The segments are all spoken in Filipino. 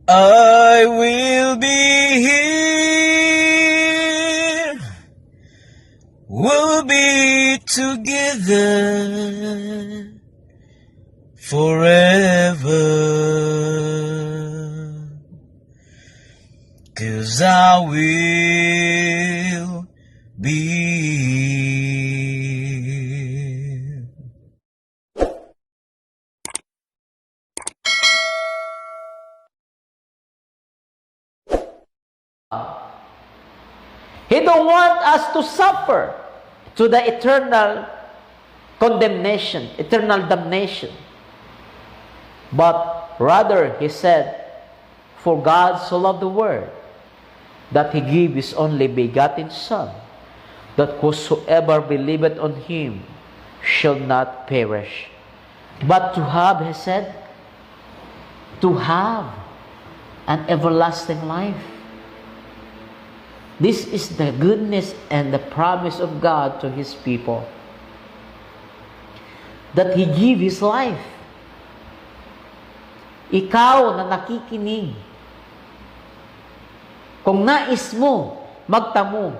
I will be here. We'll be together forever. 'Cause I will be here. He don't want us to suffer to the eternal condemnation, eternal damnation. But rather, He said, for God so loved the world, that He gave His only begotten Son, that whosoever believeth on Him shall not perish, but to have, He said, to have an everlasting life. This is the goodness and the promise of God to His people, that He give His life. Ikaw na nakikinig, kung nais mo magtamo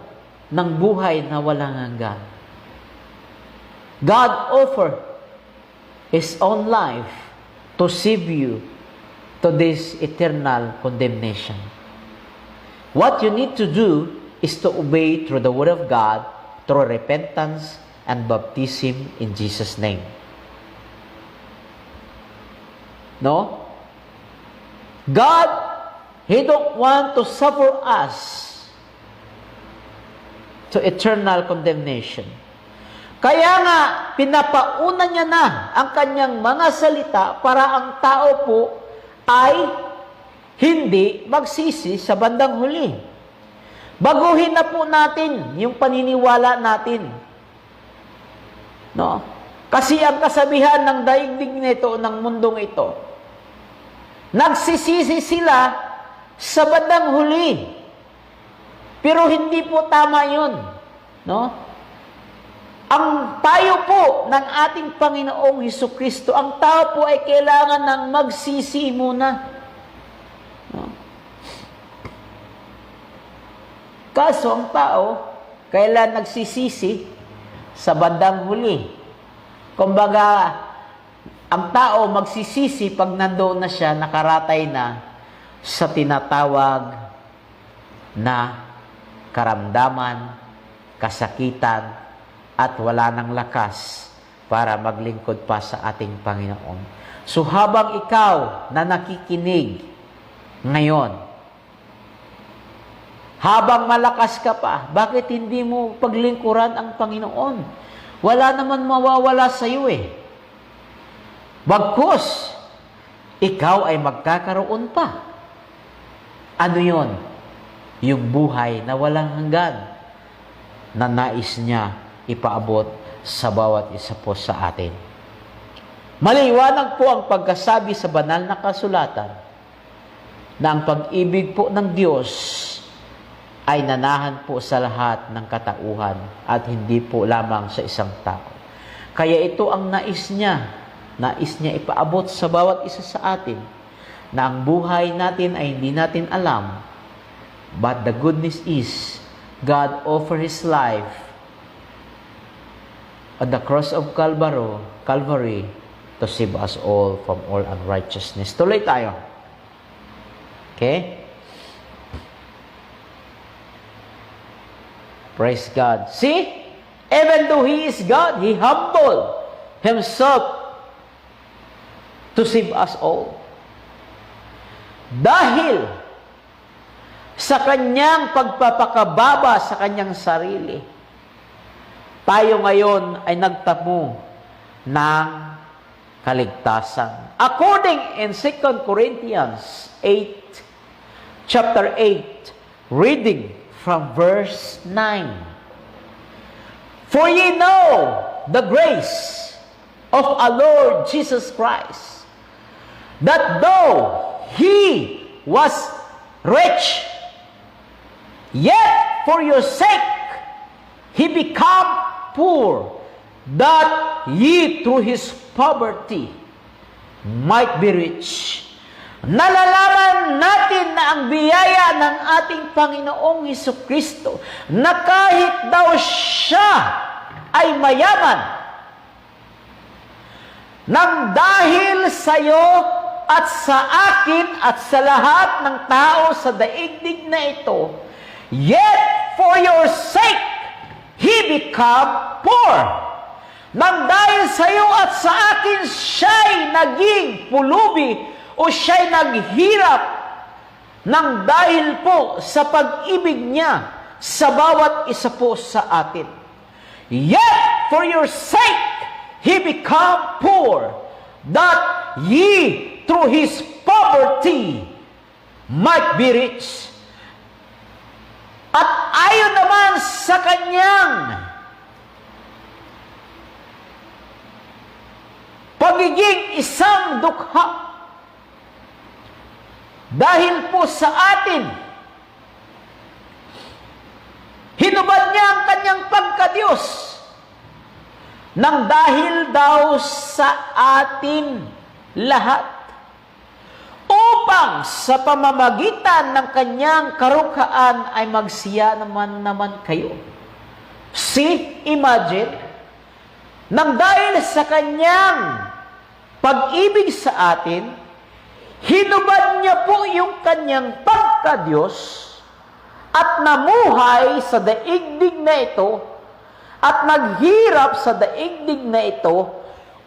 ng buhay na walang hanggan, God offer His own life to save you to this eternal condemnation. What you need to do is to obey through the Word of God, through repentance and baptism in Jesus' name. No? God, He don't want to suffer us to eternal condemnation. Kaya nga, pinapauna niya na ang kanyang mga salita para ang tao po ay hindi magsisi sa bandang huli. Baguhin na po natin yung paniniwala natin. No? Kasi ang kasabihan ng daigdig nito, ng mundong ito, nagsisisi sila sa bandang huli. Pero hindi po tama yun. No? Ang tayo po ng ating Panginoong Hesukristo, ang tao po ay kailangan ng magsisi muna. No? Kaso ang tao, kailan nagsisisi? Sa bandang huli. Kumbaga, ang tao magsisisi pag nandoon na siya, nakaratay na sa tinatawag na karamdaman, kasakitan, at wala ng lakas para maglingkod pa sa ating Panginoon. So habang ikaw na nakikinig ngayon, habang malakas ka pa, bakit hindi mo paglingkuran ang Panginoon? Wala naman mawawala sa iyo eh. Bagkus, ikaw ay magkakaroon pa. Ano yon? Yung buhay na walang hanggan na nais niya ipaabot sa bawat isa po sa atin. Maliwanag po ang pagkasabi sa banal na kasulatan na ang pag-ibig po ng Diyos ay nanahan po sa lahat ng katauhan at hindi po lamang sa isang tao. Kaya ito ang nais niya ipaabot sa bawat isa sa atin, na ang buhay natin ay hindi natin alam. But the good news is, God offered His life at the cross of Calvary to save us all from all unrighteousness. Tuloy tayo. Okay? Praise God. See? Even though He is God, He humbled Himself to save us all. Dahil sa Kanyang pagpapakababa sa Kanyang sarili, tayo ngayon ay nagtamo ng kaligtasan. According in 2 Corinthians 8, chapter 8, reading from verse 9. For ye know the grace of our Lord Jesus Christ, that though He was rich, yet for your sake He became poor, that ye through His poverty might be rich. Nalalaman natin ang biyaya ng ating Panginoong Hesukristo na kahit daw siya ay mayaman, nang dahil sa iyo at sa akin at sa lahat ng tao sa daigdig na ito, yet for your sake, He become poor. Nang dahil sa iyo at sa akin, siya'y naging pulubi o siya'y naghirap nang dahil po sa pag-ibig niya sa bawat isa po sa atin. Yet for your sake, He become poor, that ye through His poverty might be rich. At ayon naman sa kanyang pagiging isang dukha, dahil po sa atin, hinubad niya ang kanyang pagka-Diyos, nang dahil daw sa atin lahat, upang sa pamamagitan ng kanyang karukhaan ay magsiya naman kayo. See, imagine, nang dahil sa kanyang pag-ibig sa atin, hinubad niya po yung kanyang pagka-Diyos at namuhay sa daigdig na ito at naghirap sa daigdig na ito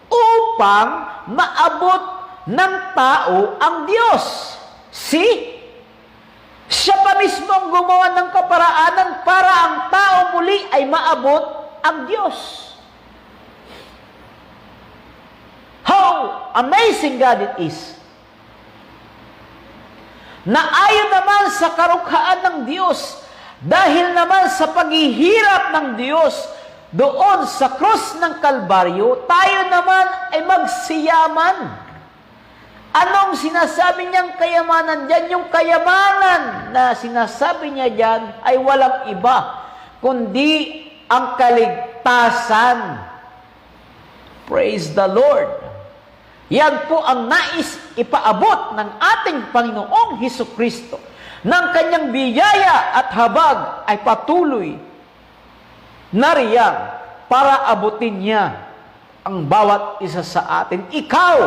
upang maabot ng tao ang Diyos. See? Siya pa mismo ang gumawa ng kaparaanan para ang tao muli ay maabot ang Diyos. How amazing God it is! Na ayon naman sa karukhaan ng Diyos, dahil naman sa paghihirap ng Diyos doon sa krus ng Kalbaryo, tayo naman ay magsiyaman. Anong sinasabi niyang kayamanan dyan? Yung kayamanan na sinasabi niya dyan ay walang iba, kundi ang kaligtasan. Praise the Lord! Yan po ang nais ipaabot ng ating Panginoong Hesukristo. Ng kanyang biyaya at habag ay patuloy na riyan para abutin niya ang bawat isa sa atin. Ikaw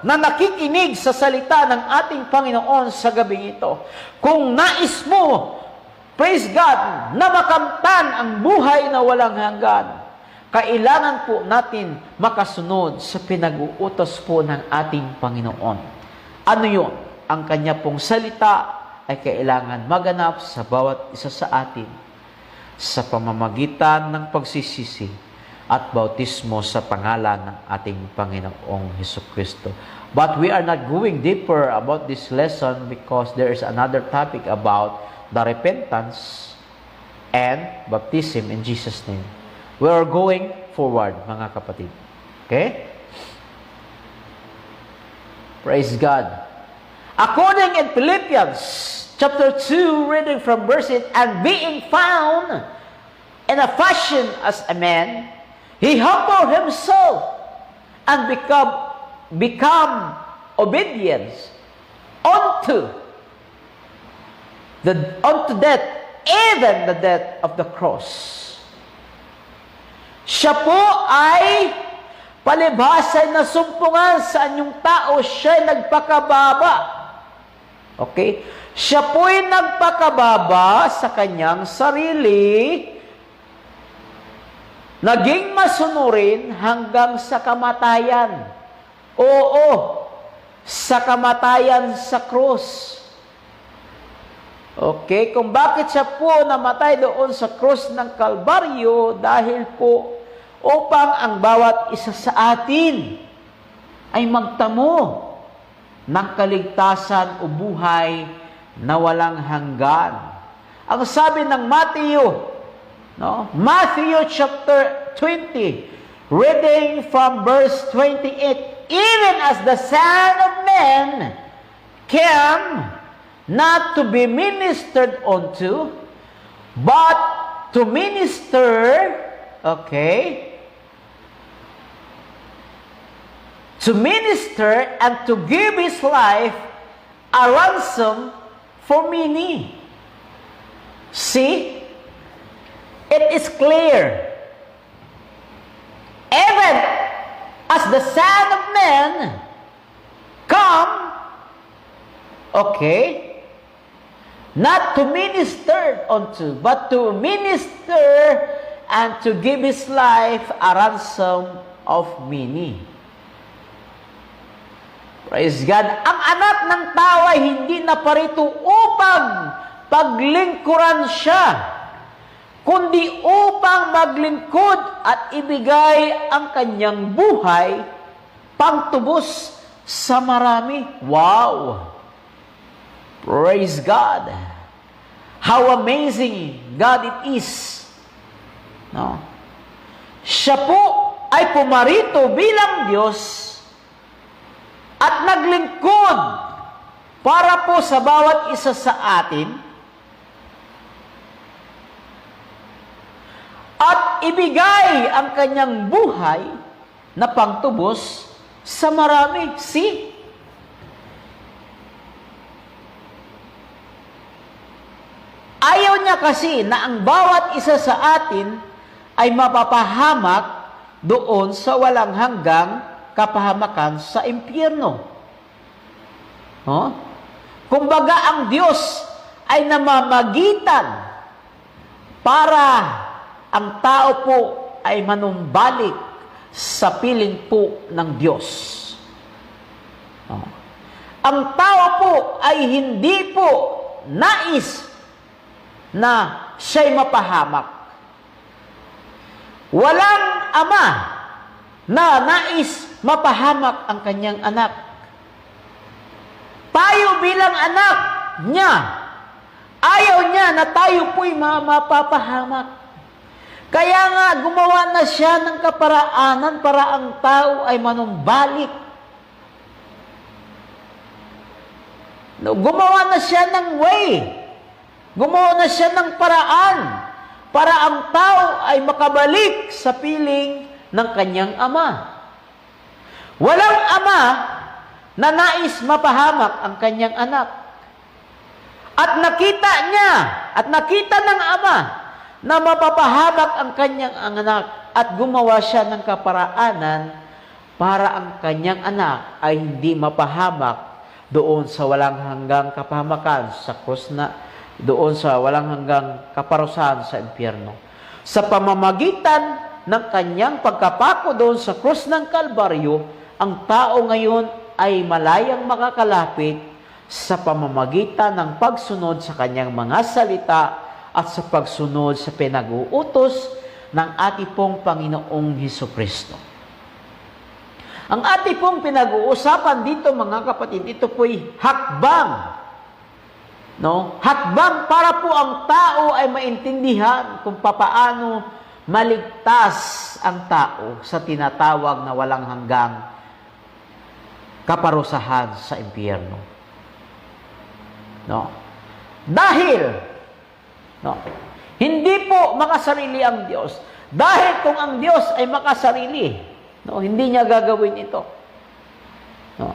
na nakikinig sa salita ng ating Panginoon sa gabing ito, kung nais mo, praise God, na makamtan ang buhay na walang hanggan, kailangan po natin makasunod sa pinag-uutos po ng ating Panginoon. Ano yun? Ang kanya pong salita ay kailangan maganap sa bawat isa sa atin sa pamamagitan ng pagsisisi at bautismo sa pangalan ng ating Panginoong Hesukristo. But we are not going deeper about this lesson because there is another topic about the repentance and baptism in Jesus' name. We are going forward, mga kapatid. Okay? Praise God. According in Philippians chapter 2, reading from verse 8, and being found in a fashion as a man, He humbled Himself and become obedient unto death, even the death of the cross. Siya po ay palibhasa na sumpungan sa anyong tao, siya nagpakababa. Okay? Siya po'y nagpakababa sa kanyang sarili, naging masunurin hanggang sa kamatayan. Oo, sa kamatayan sa krus. Okay? Kung bakit siya po namatay doon sa krus ng Kalbaryo, dahil po upang ang bawat isa sa atin ay magtamo ng kaligtasan o buhay na walang hanggan. Ang sabi ng Matthew chapter 20, reading from verse 28, even as the Son of Man came not to be ministered unto, but to minister, to minister and to give His life a ransom for many. See? It is clear. Even as the Son of Man come, okay, not to minister unto, but to minister and to give His life a ransom of many. Praise God. Ang anak ng tao ay hindi naparito upang paglingkuran siya, kundi upang maglingkod at ibigay ang kanyang buhay pangtubos sa marami. Wow! Praise God! How amazing God it is! No? Siya po ay pumarito bilang Diyos at naglingkod para po sa bawat isa sa atin at ibigay ang kanyang buhay na pangtubos sa marami. See? Ayaw niya kasi na ang bawat isa sa atin ay mapapahamak doon sa walang hanggang kapahamakan sa impyerno. Oh? Kumbaga ang Diyos ay namamagitan para ang tao po ay manumbalik sa piling po ng Diyos. Oh. Ang tao po ay hindi po nais na siya'y mapahamak. Walang ama na nais mapahamak ang kanyang anak. Tayo bilang anak niya, ayaw niya na tayo po'y mapapahamak. Kaya nga, gumawa na siya ng kaparaanan para ang tao ay manumbalik. No, gumawa na siya ng way. Gumawa na siya ng paraan para ang tao ay makabalik sa piling ng kanyang ama. Walang ama na nais mapahamak ang kanyang anak. At nakita niya, at nakita ng ama na mapapahamak ang kanyang anak at gumawa siya ng kaparaanan para ang kanyang anak ay hindi mapahamak doon sa walang hanggang kapahamakan sa krus na doon sa walang hanggang kaparusahan sa impyerno. Sa pamamagitan ng kanyang pagkapako doon sa krus ng Kalbaryo, ang tao ngayon ay malayang makakalapit sa pamamagitan ng pagsunod sa kanyang mga salita at sa pagsunod sa pinag-uutos ng ating pong Panginoong Hesukristo. Ang ating pong pinag-uusapan dito, mga kapatid, ito po'y hakbang. No? Hakbang para po ang tao ay maintindihan kung papaano maligtas ang tao sa tinatawag na walang hanggang kaparusahan sa impyerno. No? Dahil hindi po makasarili ang Diyos. Dahil kung ang Diyos ay makasarili, hindi niya gagawin ito. No?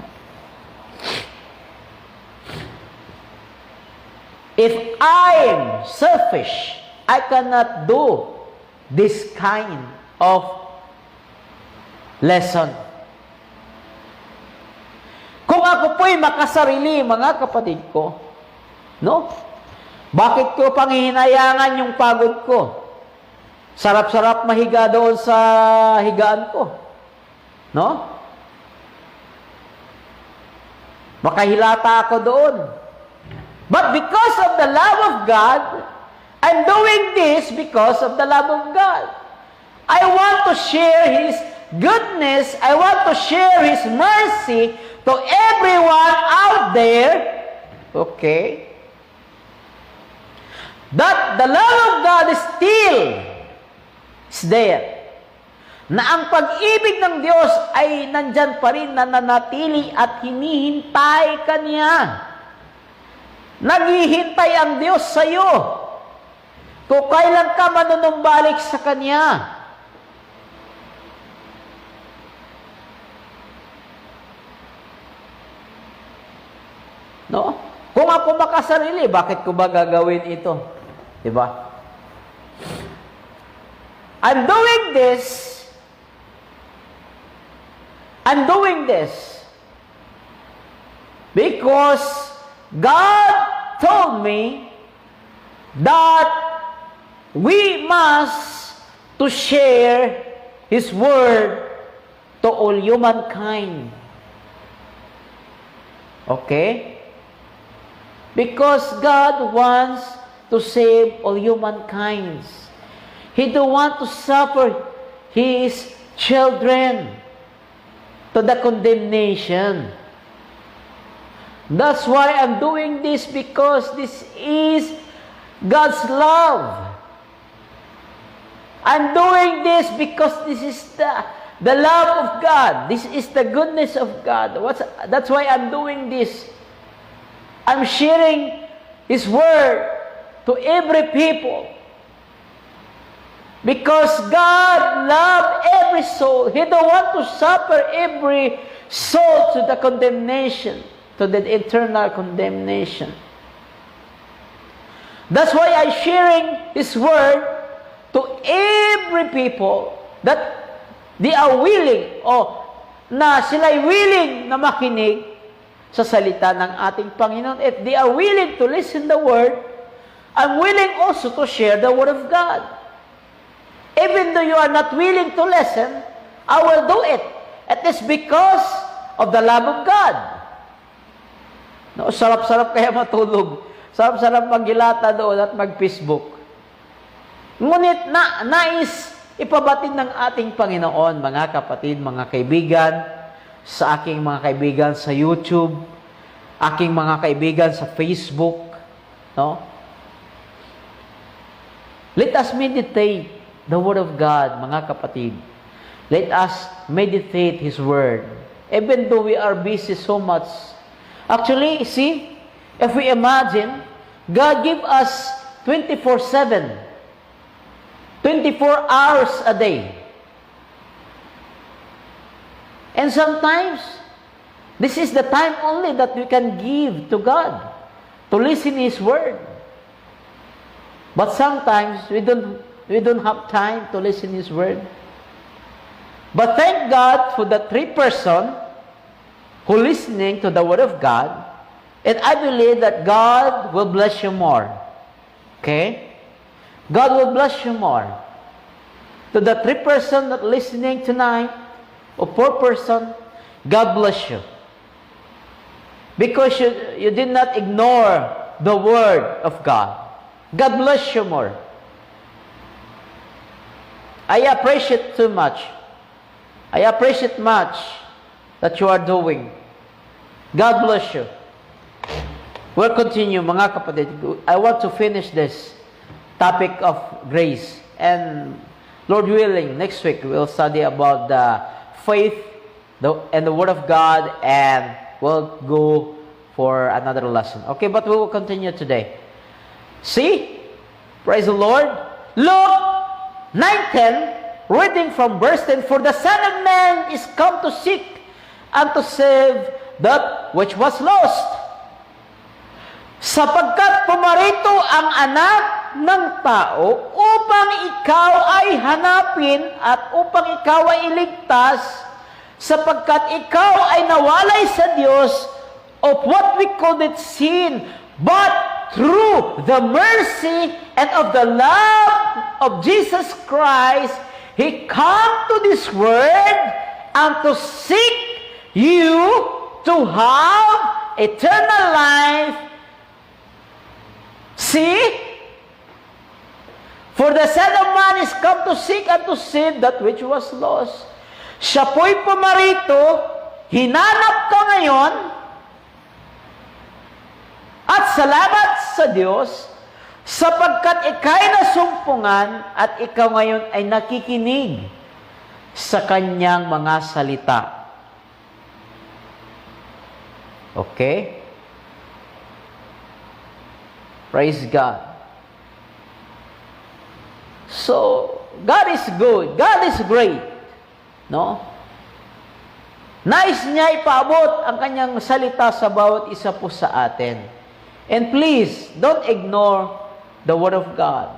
If I'm selfish, I cannot do this kind of lesson. Kung ako po'y makasarili, mga kapatid ko, bakit ko panghihinayangan yung pagod ko? Sarap-sarap mahiga doon sa higaan ko. Makahilata ako doon. But because of the love of God, I'm doing this because of the love of God. I want to share His goodness. I want to share His mercy to everyone out there. Okay? That the love of God is still there. Na ang pag-ibig ng Diyos ay nandyan pa rin, nananatili at hinihintay ka niya. Naghihintay ang Diyos sa iyo. Kung kailan ka manunumbalik sa Kanya. Kung ako makasarili, bakit ko ba gagawin ito? Diba? I'm doing this because God told me that we must to share His Word to all humankind. Okay? Because God wants to save all humankind. He don't want to suffer His children to the condemnation. That's why I'm doing this, because this is God's love. I'm doing this because this is the love of God. This is the goodness of God. That's why I'm doing this. I'm sharing His Word to every people. Because God loves every soul. He don't want to suffer every soul to the condemnation, to the eternal condemnation. That's why I'm sharing His Word to every people that they are willing, na sila'y willing na makinig sa salita ng ating Panginoon. If they are willing to listen the Word, I'm willing also to share the Word of God. Even though you are not willing to listen, I will do it. It is because of the love of God. No, sarap-sarap kaya matulog. Sarap-sarap maghilata doon at mag-Facebook. Ngunit nais ipabatid ng ating Panginoon, mga kapatid, mga kaibigan, sa aking mga kaibigan sa YouTube, aking mga kaibigan sa Facebook, no? Let us meditate the Word of God, mga kapatid. Let us meditate His Word. Even though we are busy so much. Actually, see, if we imagine, God give us 24/7. 24 hours a day. And sometimes, this is the time only that we can give to God, to listen His Word. But sometimes, we don't have time to listen His Word. But thank God for the 3 person who listening to the Word of God, and I believe that God will bless you more. Okay? God will bless you more. To the 3 person that listening tonight, or 4 person, God bless you. Because you did not ignore the Word of God. God bless you more. I appreciate too much. I appreciate much that you are doing. God bless you. We'll continue, mga kapatid. I want to finish this topic of grace. And Lord willing, next week we'll study about the faith and the Word of God, and we'll go for another lesson. Okay, but we will continue today. See? Praise the Lord. Luke 9:10, reading from verse 10, "For the Son of Man is come to seek and to save that which was lost. Sapagkat pumarito ang anak ng tao upang ikaw ay hanapin at upang ikaw ay iligtas, sapagkat ikaw ay nawalay sa Diyos of what we called it sin, but through the mercy and of the love of Jesus Christ, He come to this world and to seek you to have eternal life." See? For the Son of Man is come to seek and to save that which was lost. Siya po'y pumarito, hinanap ka ngayon, at salamat sa Diyos, sapagkat ika'y nasumpungan at ikaw ngayon ay nakikinig sa Kanyang mga salita. Okay? Praise God. So, God is good. God is great. No? Nais niya ipaabot ang Kanyang salita sa bawat isa po sa atin. And please, don't ignore the Word of God.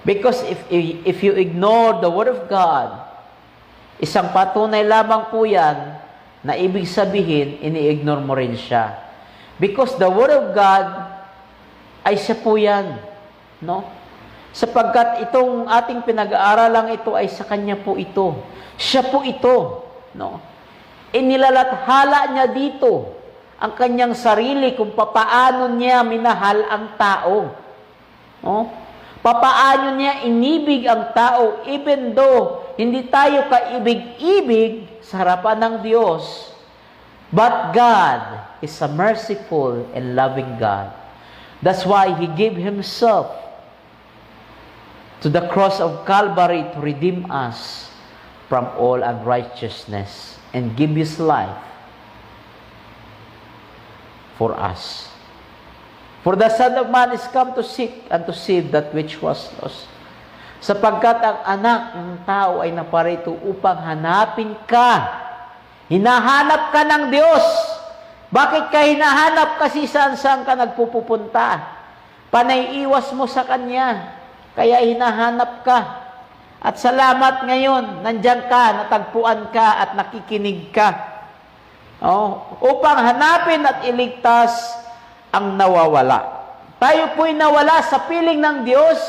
Because if you ignore the Word of God, isang patunay lamang po yan na ibig sabihin, ini-ignore mo rin siya. Because the Word of God ay siya po yan. No? Sapagkat itong ating pinag-aaralang ito ay sa Kanya po ito. Siya po ito. No? Inilalathala niya dito ang kanyang sarili kung papaano niya minahal ang tao. No? Papaano niya inibig ang tao even though hindi tayo kaibig-ibig sa harapan ng Diyos. But God is a merciful and loving God. That's why He gave Himself to the cross of Calvary to redeem us from all unrighteousness and give His life for us. For the Son of Man is come to seek and to save that which was lost. Sapagkat ang anak ng tao ay naparito upang hanapin ka. Hinahanap ka ng Diyos. Bakit ka hinahanap? Kasi saan-saan ka nagpupunta. Panay-iwas mo sa Kanya. Kaya hinahanap ka. At salamat ngayon, nandiyan ka, natagpuan ka at nakikinig ka. Upang hanapin at iligtas ang nawawala. Tayo po'y nawala sa piling ng Diyos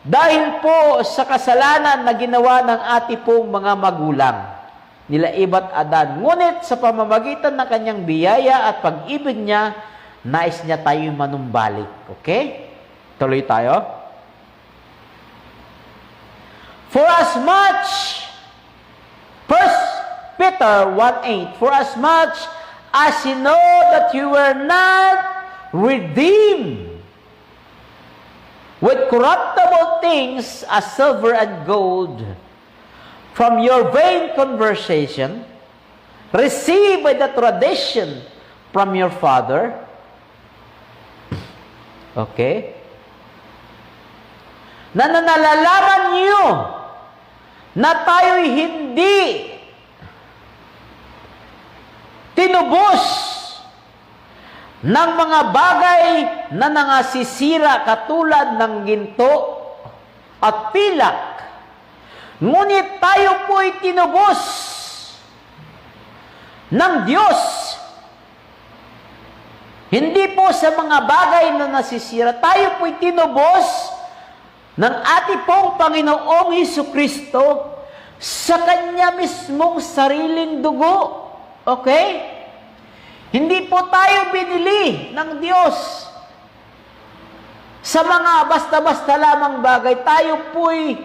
dahil po sa kasalanan na ginawa ng ating pong mga magulang, nila Eva at Adan. Ngunit sa pamamagitan ng kanyang biyaya at pag-ibig niya, nais niya tayo manumbalik. Okay? Tuloy tayo. For as much, First Peter 1:8, for as much as you know that you were not redeemed with corruptible things as silver and gold from your vain conversation, received by the tradition from your father. Okay? Na nalalaman niyo na tayo'y hindi tinubos ng mga bagay na nangasisira katulad ng ginto at pilak. Ngunit tayo po'y tinubos ng Diyos. Hindi po sa mga bagay na nasisira. Tayo po'y tinubos ng ating pong Panginoong Hesukristo sa Kanya mismong sariling dugo. Okay? Hindi po tayo binili ng Diyos sa mga basta-basta lamang bagay. Tayo po'y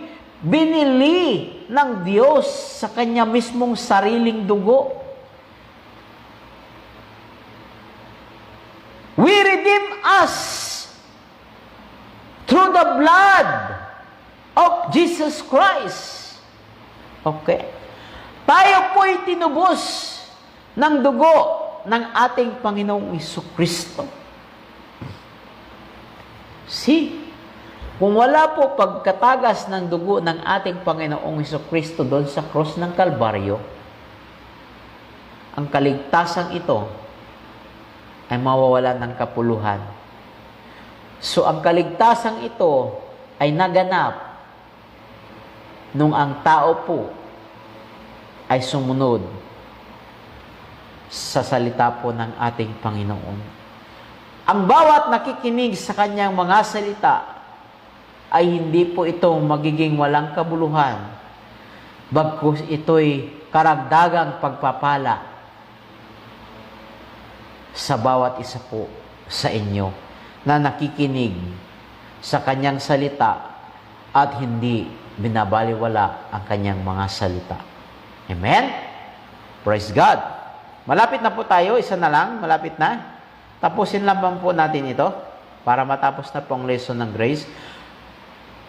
binili ng Diyos sa Kanya mismong sariling dugo. We redeem us through the blood of Jesus Christ. Okay? Tayo po'y tinubos ng dugo ng ating Panginoong Hesukristo. See? Kung wala po pagkatagas ng dugo ng ating Panginoong Hesukristo doon sa cross ng Kalbaryo, ang kaligtasan ito ay mawawalan ng kapuluhan. So, ang kaligtasan ito ay naganap nung ang tao po ay sumunod sa salita po ng ating Panginoon. Ang bawat nakikinig sa kanyang mga salita ay hindi po ito magiging walang kabuluhan, bagkus ito'y karagdagang pagpapala sa bawat isa po sa inyo na nakikinig sa kanyang salita at hindi binabaliwala ang kanyang mga salita. Amen? Praise God! Malapit na po tayo, isa na lang, malapit na. Tapusin lang po natin ito para matapos na po ang lesson ng grace.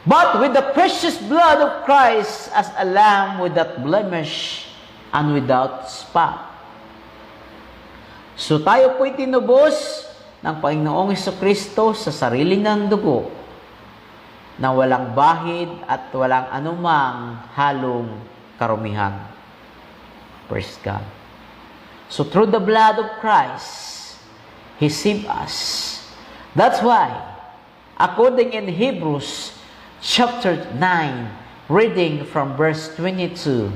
But with the precious blood of Christ as a lamb without blemish and without spot. So tayo po'y tinubos ng Panginoong Hesukristo sa sarili ng dugo na walang bahid at walang anumang halong karumihan. Praise God. So through the blood of Christ, He saved us That's why, according in Hebrews chapter 9, reading from verse 22,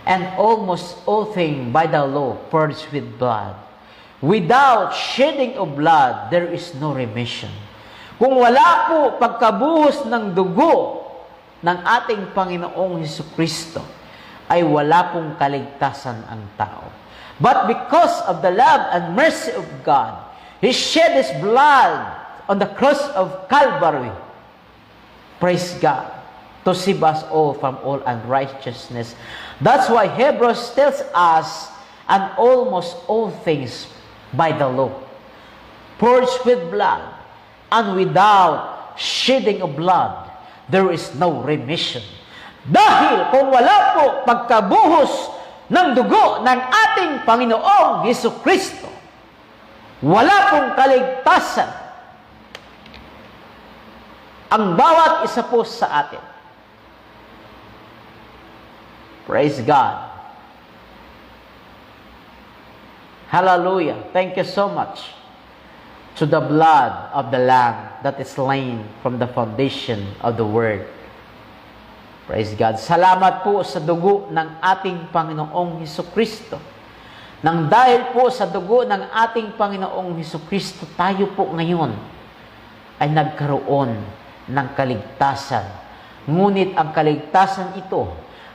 and almost all things by the law purged with blood. Without shedding of blood, there is no remission. Kung wala po pagkabuhos ng dugo ng ating Panginoong Hesukristo, ay wala pong kaligtasan ang tao. But because of the love and mercy of God, He shed His blood on the cross of Calvary. Praise God. To save us all from all unrighteousness. That's why Hebrews tells us, and almost all things by the law, purged with blood, and without shedding of blood, there is no remission. Dahil kung wala po pagkabuhos ng dugo ng ating Panginoong Hesukristo, wala pong kaligtasan ang bawat isa po sa atin. Praise God. Hallelujah. Thank you so much to the blood of the Lamb that is slain from the foundation of the Word. Praise God. Salamat po sa dugo ng ating Panginoong Hesukristo. Nang dahil po sa dugo ng ating Panginoong Hesukristo, tayo po ngayon ay nagkaroon ng kaligtasan. Ngunit ang kaligtasan ito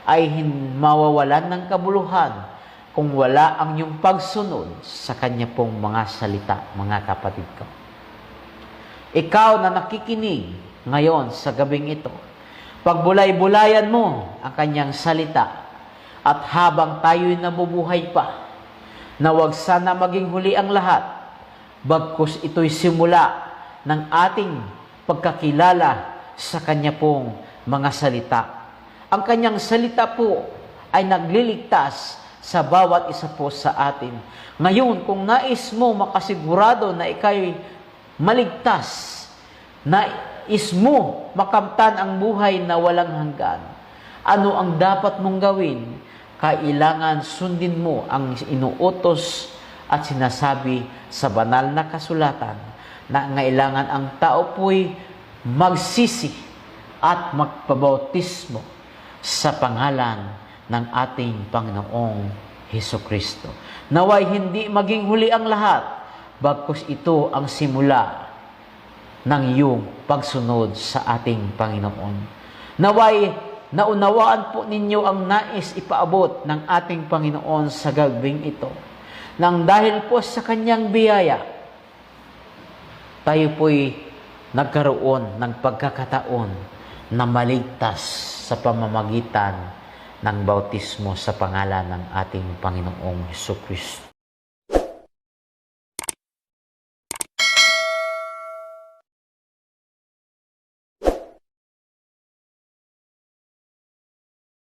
ay mawawalan ng kabuluhan kung wala ang iyong pagsunod sa Kanya pong mga salita, mga kapatid ko. Ikaw na nakikinig ngayon sa gabing ito, pagbulay-bulayan mo ang Kanyang salita, at habang tayo'y nabubuhay pa, na wag sana maging huli ang lahat, bagkus ito'y simula ng ating pagkakilala sa Kanya pong mga salita. Ang Kanyang salita po ay nagliligtas sa bawat isa po sa atin. Ngayon, kung nais mo makasigurado na ika'y maligtas, nais mo makamtan ang buhay na walang hanggan, ano ang dapat mong gawin? Kailangan sundin mo ang inuutos at sinasabi sa banal na kasulatan, na ngailangan ang tao po'y magsisi at magpabautismo sa pangalan ng ating Panginoong Hesukristo. Naway hindi maging huli ang lahat, bagkus ito ang simula ng iyong pagsunod sa ating Panginoon. Naway naunawaan po ninyo ang nais ipaabot ng ating Panginoon sa gabing ito. Nang dahil po sa Kanyang biyaya, tayo po'y nagkaroon ng pagkakataon na maligtas sa pamamagitan ng bautismo sa pangalan ng ating Panginoong Hesukristo.